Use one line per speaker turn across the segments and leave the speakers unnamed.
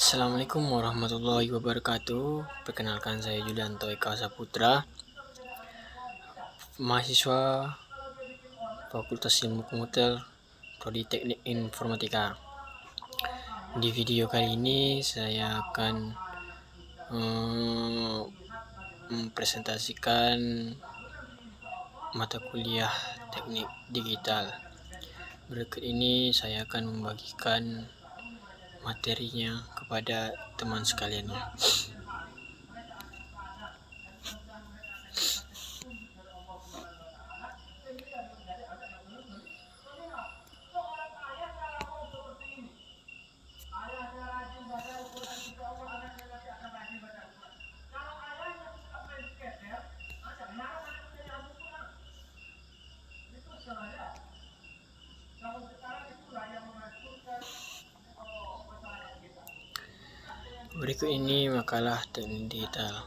Assalamualaikum warahmatullahi wabarakatuh. Perkenalkan, saya Julianto Eka Saputra, mahasiswa Fakultas Ilmu Komputer Prodi Teknik Informatika. Di video kali ini saya akan mempresentasikan mata kuliah teknik digital. Berikut ini saya akan membagikan materinya kepada teman sekalian. Berikut ini makalah teknik digital.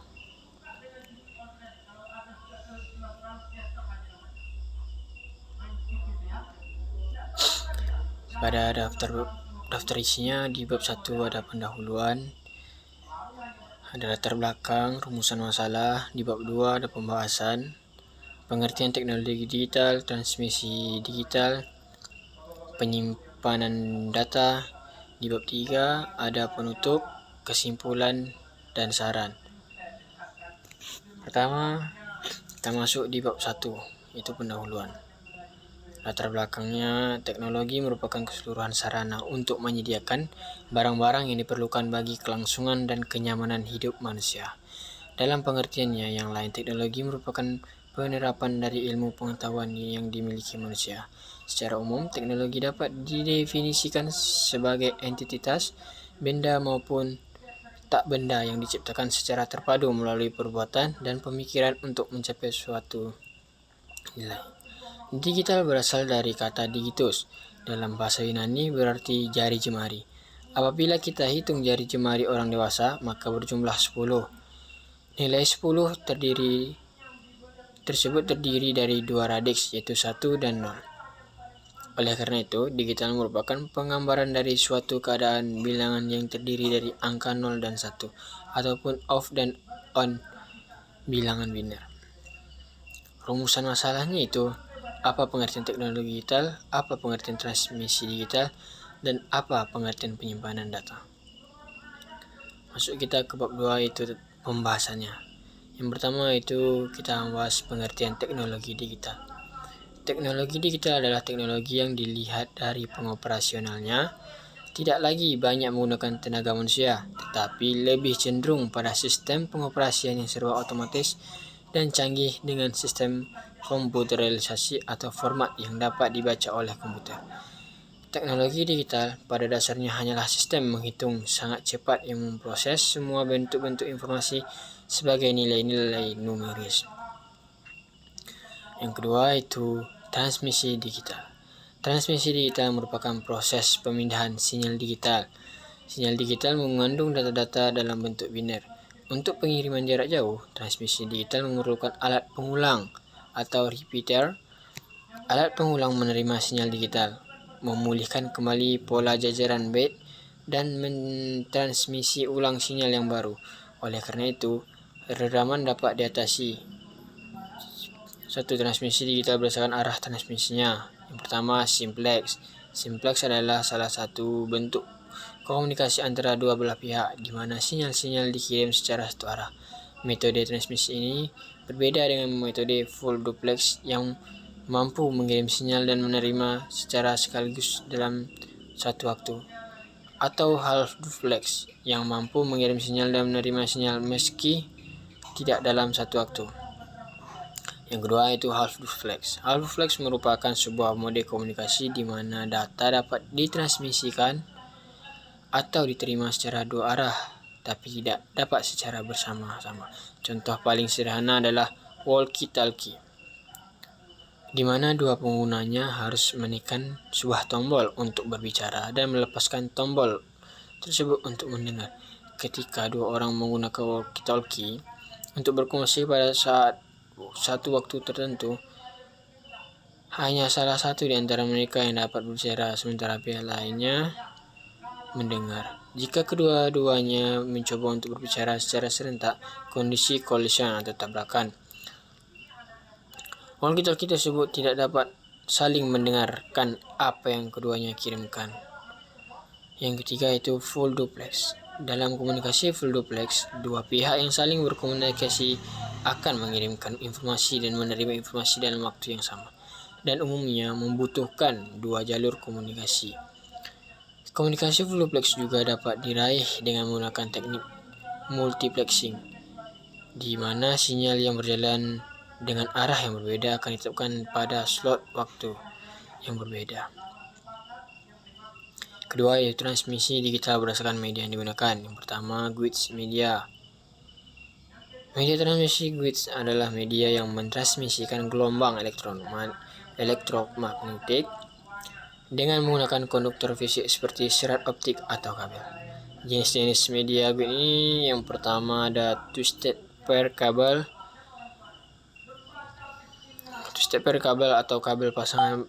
Pada daftar isinya di bab 1 ada pendahuluan, ada latar belakang, rumusan masalah. Di bab 2 ada pembahasan, pengertian teknologi digital, transmisi digital, penyimpanan data. Di bab 3 ada penutup, kesimpulan, dan saran. Pertama, kita masuk di bab 1, yaitu pendahuluan. Latar belakangnya, teknologi merupakan keseluruhan sarana untuk menyediakan barang-barang yang diperlukan bagi kelangsungan dan kenyamanan hidup manusia. Dalam pengertiannya yang lain, teknologi merupakan penerapan dari ilmu pengetahuan yang dimiliki manusia. Secara umum, teknologi dapat didefinisikan sebagai entitas, benda maupun tak benda yang diciptakan secara terpadu melalui perbuatan dan pemikiran untuk mencapai suatu nilai. Digital berasal dari kata digitus. Dalam bahasa Yunani berarti jari jemari. Apabila kita hitung jari jemari orang dewasa, maka berjumlah 10. Nilai 10 tersebut terdiri dari dua radix, yaitu 1 dan 0. Oleh karena itu, digital merupakan penggambaran dari suatu keadaan bilangan yang terdiri dari angka 0 dan 1, ataupun off dan on bilangan biner. Rumusan masalahnya itu, apa pengertian teknologi digital, apa pengertian transmisi digital, dan apa pengertian penyimpanan data. Masuk kita ke bab 2, itu pembahasannya. Yang pertama itu kita membahas pengertian teknologi digital. Teknologi digital adalah teknologi yang dilihat dari pengoperasionalnya tidak lagi banyak menggunakan tenaga manusia, tetapi lebih cenderung pada sistem pengoperasian yang serba otomatis dan canggih dengan sistem komputerisasi atau format yang dapat dibaca oleh komputer. Teknologi digital pada dasarnya hanyalah sistem menghitung sangat cepat yang memproses semua bentuk-bentuk informasi sebagai nilai-nilai numeris. Yang kedua itu transmisi digital. Transmisi digital merupakan proses pemindahan sinyal digital. Sinyal digital mengandung data-data dalam bentuk biner. Untuk pengiriman jarak jauh, transmisi digital memerlukan alat pengulang atau repeater. Alat pengulang menerima sinyal digital, memulihkan kembali pola jajaran bit, dan mentransmisi ulang sinyal yang baru. Oleh karena itu, rekaman dapat diatasi. Satu, transmisi digital berdasarkan arah transmisinya. Yang pertama, simplex. Simplex adalah salah satu bentuk komunikasi antara dua belah pihak, di mana sinyal-sinyal dikirim secara satu arah. Metode transmisi ini berbeda dengan metode full duplex yang mampu mengirim sinyal dan menerima secara sekaligus dalam satu waktu, atau half duplex yang mampu mengirim sinyal dan menerima sinyal meski tidak dalam satu waktu. Yang kedua itu half duplex. Half duplex merupakan sebuah mode komunikasi di mana data dapat ditransmisikan atau diterima secara dua arah, tapi tidak dapat secara bersama-sama. Contoh paling sederhana adalah walkie-talkie, di mana dua penggunanya harus menekan sebuah tombol untuk berbicara dan melepaskan tombol tersebut untuk mendengar. Ketika dua orang menggunakan walkie-talkie untuk berkomunikasi pada saat satu waktu tertentu, hanya salah satu di antara mereka yang dapat berbicara, sementara pihak lainnya mendengar. Jika kedua-duanya mencoba untuk berbicara secara serentak, kondisi collision atau tabrakan. Walkie-talkie tersebut tidak dapat saling mendengarkan apa yang keduanya kirimkan. Yang ketiga itu full duplex. Dalam komunikasi full duplex, dua pihak yang saling berkomunikasi akan mengirimkan informasi dan menerima informasi dalam waktu yang sama, dan umumnya membutuhkan dua jalur komunikasi. Komunikasi full duplex juga dapat diraih dengan menggunakan teknik multiplexing, di mana sinyal yang berjalan dengan arah yang berbeda akan ditetapkan pada slot waktu yang berbeda. Kedua yaitu transmisi digital berdasarkan media yang digunakan. Yang pertama, Guides media. Media transmisi Guides adalah media yang mentransmisikan gelombang elektromagnetik dengan menggunakan konduktor fisik seperti serat optik atau kabel. Jenis-jenis media Guides ini yang pertama ada twisted pair kabel. Twisted pair kabel atau kabel pasangan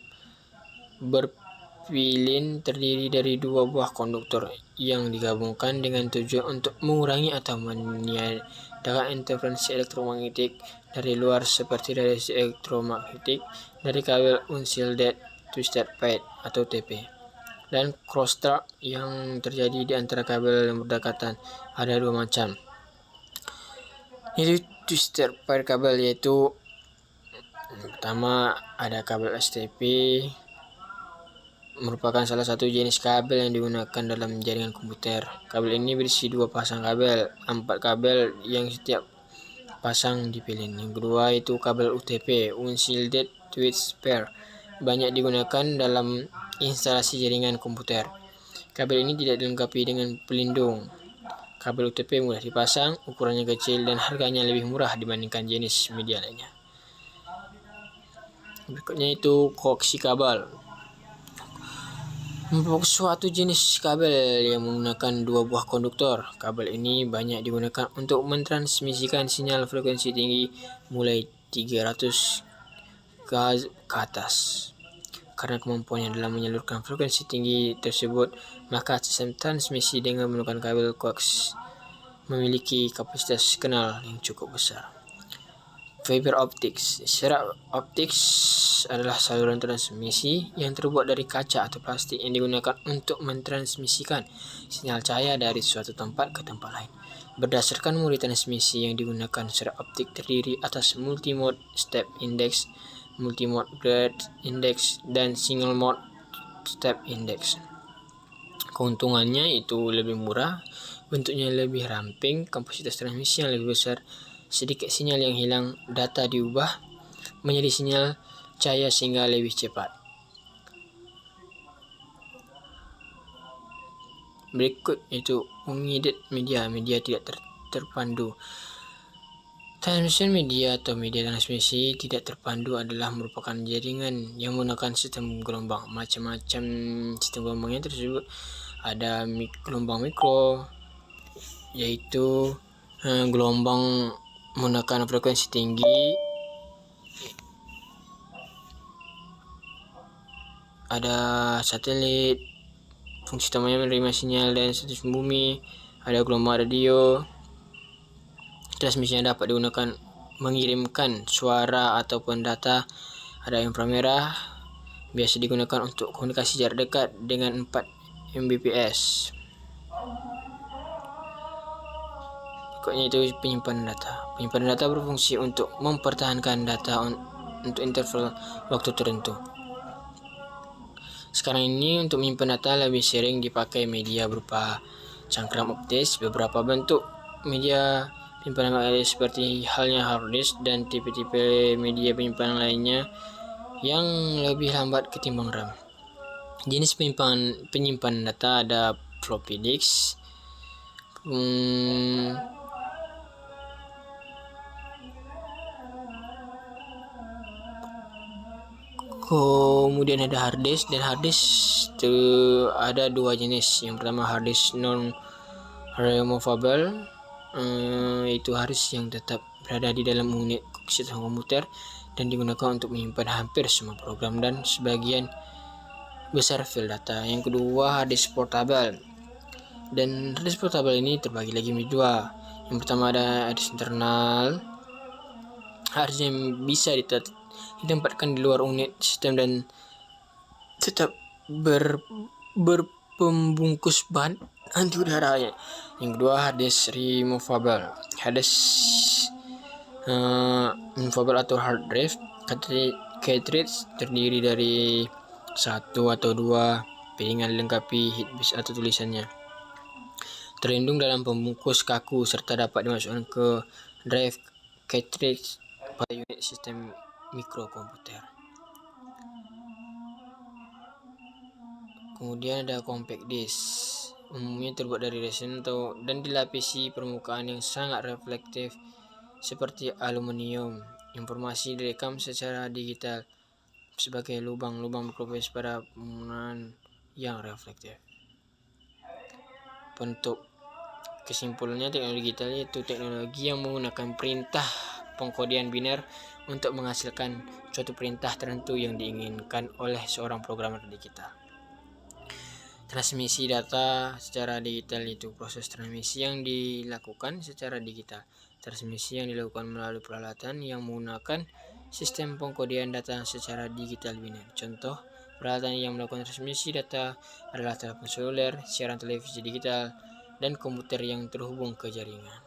berpilin terdiri dari dua buah konduktor yang digabungkan dengan tujuan untuk mengurangi atau meniadakan interferensi elektromagnetik dari luar seperti radiasi elektromagnetik dari kabel unshielded twisted pair atau TP, dan crosstalk yang terjadi di antara kabel yang berdekatan. Ada dua macam, yaitu twisted pair kabel, yaitu yang pertama ada kabel STP, merupakan salah satu jenis kabel yang digunakan dalam jaringan komputer. Kabel ini berisi dua pasang kabel, 4 kabel yang setiap pasang dipilin. Yang kedua itu kabel UTP, unshielded twisted pair, banyak digunakan dalam instalasi jaringan komputer. Kabel ini tidak dilengkapi dengan pelindung. Kabel UTP mudah dipasang, ukurannya kecil, dan harganya lebih murah dibandingkan jenis media lainnya. Berikutnya itu koaksi kabel. Suatu jenis kabel yang menggunakan dua buah konduktor. Kabel ini banyak digunakan untuk mentransmisikan sinyal frekuensi tinggi mulai 300 ke atas. Karena kemampuannya dalam menyalurkan frekuensi tinggi tersebut, maka sistem transmisi dengan menggunakan kabel koax memiliki kapasitas kanal yang cukup besar. Fiber optics. Serat optics adalah saluran transmisi yang terbuat dari kaca atau plastik yang digunakan untuk mentransmisikan sinyal cahaya dari suatu tempat ke tempat lain. Berdasarkan mode transmisi yang digunakan, serat optik terdiri atas multimode step index, multimode gradient index, dan single mode step index. Keuntungannya itu lebih murah, bentuknya lebih ramping, kapasitas transmisi yang lebih besar, sedikit sinyal yang hilang, data diubah menjadi sinyal cahaya sehingga lebih cepat. Berikut itu unguided media, media tidak terpandu. Transmission media atau media transmisi tidak terpandu adalah merupakan jaringan yang menggunakan sistem gelombang. Macam-macam sistem gelombangnya tersebut ada gelombang mikro, yaitu gelombang menggunakan frekuensi tinggi, ada satelit, fungsi utamanya menerima sinyal dan status bumi, ada gelombang radio, transmisi yang dapat digunakan mengirimkan suara ataupun data, ada inframerah, biasa digunakan untuk komunikasi jarak dekat dengan 4 Mbps. Berikutnya itu penyimpanan data. Penyimpanan data berfungsi untuk mempertahankan data untuk interval waktu tertentu. Sekarang ini untuk menyimpan data lebih sering dipakai media berupa cangkram optis. Beberapa bentuk media penyimpanan magnetis seperti halnya hard disk dan tipe-tipe media penyimpanan lainnya yang lebih lambat ketimbang RAM. Jenis penyimpanan data ada floppy disk, kemudian ada hard disk, dan hard disk itu ada dua jenis. Yang pertama hard disk non removable, itu hard disk yang tetap berada di dalam unit sistem komputer dan digunakan untuk menyimpan hampir semua program dan sebagian besar file data. Yang kedua hard disk portable. Dan hard disk portable ini terbagi lagi menjadi dua. Yang pertama ada hard disk internal, hard disk yang bisa ditempatkan di luar unit sistem dan tetap berpembungkus bahan anti udara. Yang kedua hard disk removable. Hard disk removable atau hard drive cartridge terdiri dari satu atau dua piringan dilengkapi headpiece atau tulisannya. Terlindung dalam pembungkus kaku serta dapat dimasukkan ke drive cartridge pada unit sistem mikrokomputer. Kemudian ada compact disk. Umumnya terbuat dari resin dan dilapisi permukaan yang sangat reflektif seperti aluminium. Informasi direkam secara digital sebagai lubang-lubang mikroplastik pada penggunaan yang reflektif. Bentuk kesimpulannya, teknologi digital itu teknologi yang menggunakan perintah pengkodian biner untuk menghasilkan suatu perintah tertentu yang diinginkan oleh seorang programmer digital. Transmisi data secara digital itu proses transmisi yang dilakukan secara digital. Transmisi yang dilakukan melalui peralatan yang menggunakan sistem pengkodian data secara digital biner. Contoh peralatan yang melakukan transmisi data adalah telepon seluler, siaran televisi digital, dan komputer yang terhubung ke jaringan.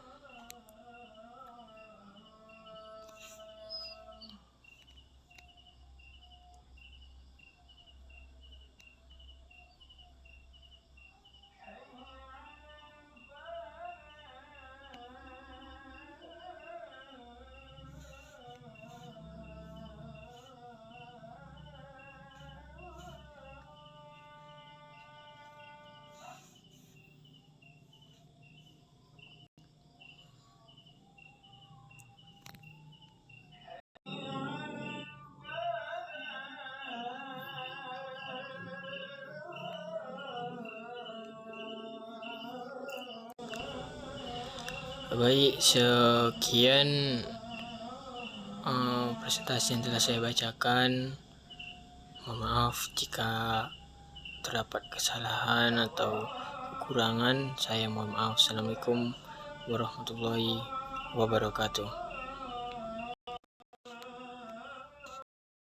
Baik, sekian presentasi yang telah saya bacakan. Mohon maaf jika terdapat kesalahan atau kekurangan. Saya mohon maaf. Assalamualaikum warahmatullahi wabarakatuh.